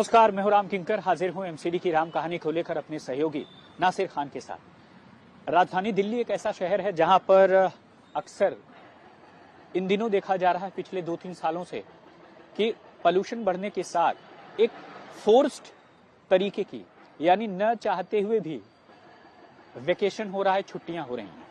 नमस्कार, मैं हूं राम किंकर, हाजिर हूं एमसीडी की राम कहानी को लेकर अपने सहयोगी नासिर खान के साथ। राजधानी दिल्ली एक ऐसा शहर है जहां पर अक्सर इन दिनों देखा जा रहा है, पिछले 2-3 सालों से, कि पोल्यूशन बढ़ने के साथ एक फोर्स्ड तरीके की, यानी न चाहते हुए भी वेकेशन हो रहा है, छुट्टियां हो रही हैं।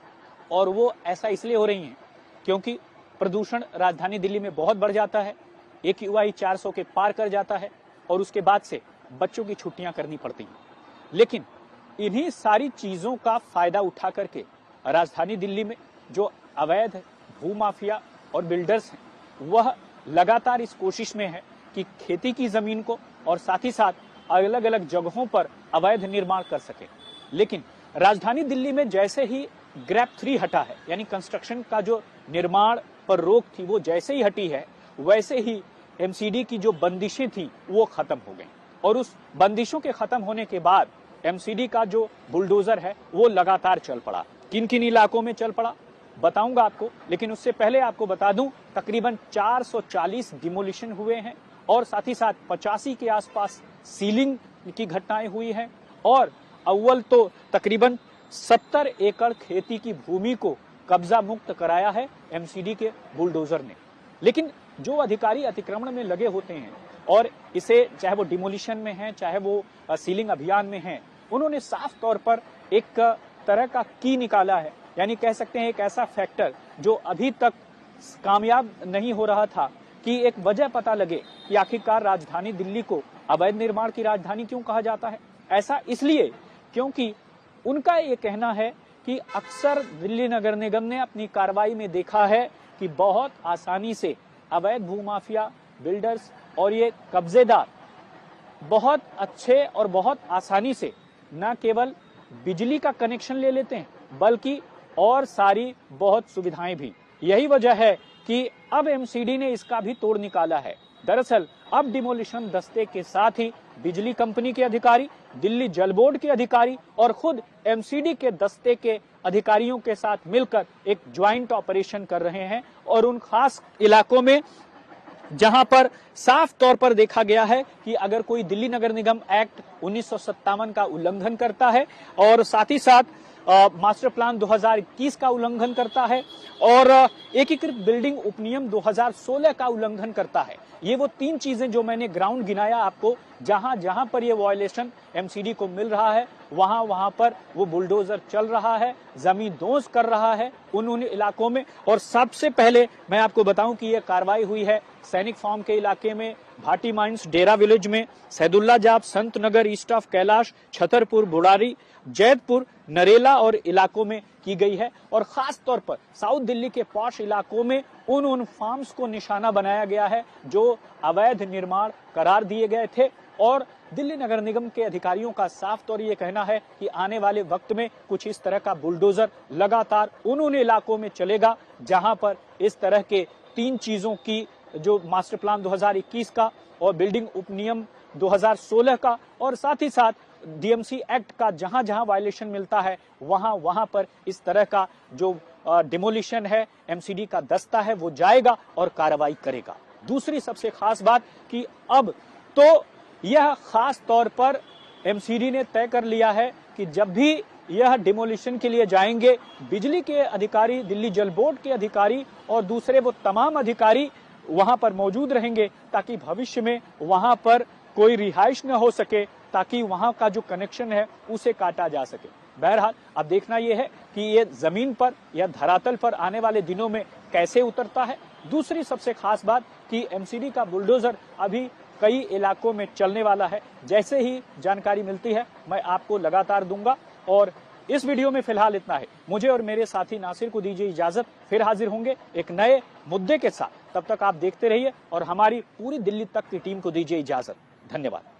और वो ऐसा इसलिए हो रही हैं क्योंकि प्रदूषण राजधानी दिल्ली में बहुत बढ़ जाता है। AQI 400 के पार कर जाता है और उसके बाद से बच्चों की छुट्टियां करनी पड़ती हैं। लेकिन इन्हीं सारी चीजों का फायदा उठा करके राजधानी दिल्ली में जो अवैध भूमाफिया और बिल्डर्स हैं, वह लगातार इस कोशिश में है कि खेती की जमीन को और साथ ही साथ अलग अलग जगहों पर अवैध निर्माण कर सके। लेकिन राजधानी दिल्ली में जैसे ही ग्रैप 3 हटा है, यानी कंस्ट्रक्शन का जो निर्माण पर रोक थी वो जैसे ही हटी है, वैसे ही एमसीडी की जो बंदिशें थी वो खत्म हो गई। और उस बंदिशों के खत्म होने के बाद एमसीडी का जो बुलडोजर है वो लगातार चल पड़ा। किन किन इलाकों में चल पड़ा बताऊंगा आपको, लेकिन उससे पहले आपको बता दूं तकरीबन 440 डिमोलिशन हुए हैं और साथ ही साथ 85 के आसपास सीलिंग की घटनाएं हुई हैं। और अव्वल तो तकरीबन 70 एकड़ खेती की भूमि को कब्जा मुक्त कराया है एमसीडी के बुलडोजर ने। लेकिन जो अधिकारी अतिक्रमण में लगे होते हैं और इसे, चाहे वो डिमोलिशन में है चाहे वो सीलिंग अभियान में है, उन्होंने साफ तौर पर एक तरह का की निकाला है, यानी कह सकते हैं एक ऐसा फैक्टर जो अभी तक कामयाब नहीं हो रहा था कि एक वजह पता लगे कि आखिरकार राजधानी दिल्ली को अवैध निर्माण की राजधानी क्यों कहा जाता है। ऐसा इसलिए क्योंकि उनका ये कहना है कि अक्सर दिल्ली नगर निगम ने अपनी कार्रवाई में देखा है कि बहुत आसानी से अवैध भूमाफिया, बिल्डर्स और ये कब्जेदार बहुत अच्छे और बहुत आसानी से न केवल बिजली का कनेक्शन ले लेते हैं बल्कि और सारी बहुत सुविधाएं भी। यही वजह है कि अब एमसीडी ने इसका भी तोड़ निकाला है। दरअसल अब डिमोलिशन दस्ते के साथ ही बिजली कंपनी के अधिकारी, दिल्ली जल बोर्ड के अधिकारी और खुद एमसीडी के दस्ते के अधिकारियों के साथ मिलकर एक ज्वाइंट ऑपरेशन कर रहे हैं। और उन खास इलाकों में जहां पर साफ तौर पर देखा गया है कि अगर कोई दिल्ली नगर निगम एक्ट 1957 का उल्लंघन करता है और साथ ही साथ मास्टर प्लान 2021 का उल्लंघन करता है और एकीकृत बिल्डिंग उपनियम 2016 का उल्लंघन करता है, ये वो 3 चीजें जो मैंने ग्राउंड गिनाया आपको, जहां जहां पर ये वायलेशन एमसीडी को मिल रहा है वहां वहां पर वो बुलडोजर चल रहा है, जमीन दोज कर रहा है उन इलाकों में। और सबसे पहले मैं आपको बताऊं कि ये कार्रवाई हुई है सैनिक फार्म के इलाके में, भाटी माइंस, डेरा विलेज में, सैदुल्ला जाप, संत नगर, ईस्ट ऑफ कैलाश, छतरपुर, बुढ़ारी, जैतपुर, नरेला और इलाकों में की गई है। और खास तौर पर साउथ दिल्ली के पॉश इलाकों में उन फार्म्स को निशाना बनाया गया है जो अवैध निर्माण करार दिए गए थे। और दिल्ली नगर निगम के अधिकारियों का साफ तौर ये कहना है कि आने वाले वक्त में कुछ इस तरह का बुलडोजर लगातार उन इलाकों में चलेगा जहां पर इस तरह के 3 चीजों की, जो मास्टर प्लान 2021 का और बिल्डिंग उपनियम 2016 का और साथ ही साथ डीएमसी एक्ट का जहां जहां वायलेशन मिलता है वहां वहां पर इस तरह का जो डिमोलिशन है एमसीडी का दस्ता है वो जाएगा और कार्रवाई करेगा। दूसरी सबसे खास बात कि अब तो यह खास तौर पर एमसीडी ने तय कर लिया है कि जब भी यह डिमोलिशन के लिए जाएंगे, बिजली के अधिकारी, दिल्ली जल बोर्ड के अधिकारी और दूसरे वो तमाम अधिकारी वहां पर मौजूद रहेंगे ताकि भविष्य में वहां पर कोई रिहाइश न हो सके, ताकि वहां का जो कनेक्शन है उसे काटा जा सके। बहरहाल अब देखना यह है कि ये जमीन पर या धरातल पर आने वाले दिनों में कैसे उतरता है। दूसरी सबसे खास बात कि एमसीडी का बुलडोजर अभी कई इलाकों में चलने वाला है। जैसे ही जानकारी मिलती है मैं आपको लगातार दूंगा। और इस वीडियो में फिलहाल इतना है। मुझे और मेरे साथी नासिर को दीजिए इजाजत, फिर हाजिर होंगे एक नए मुद्दे के साथ। तब तक आप देखते रहिए और हमारी पूरी दिल्ली तक की टीम को दीजिए इजाजत। धन्यवाद।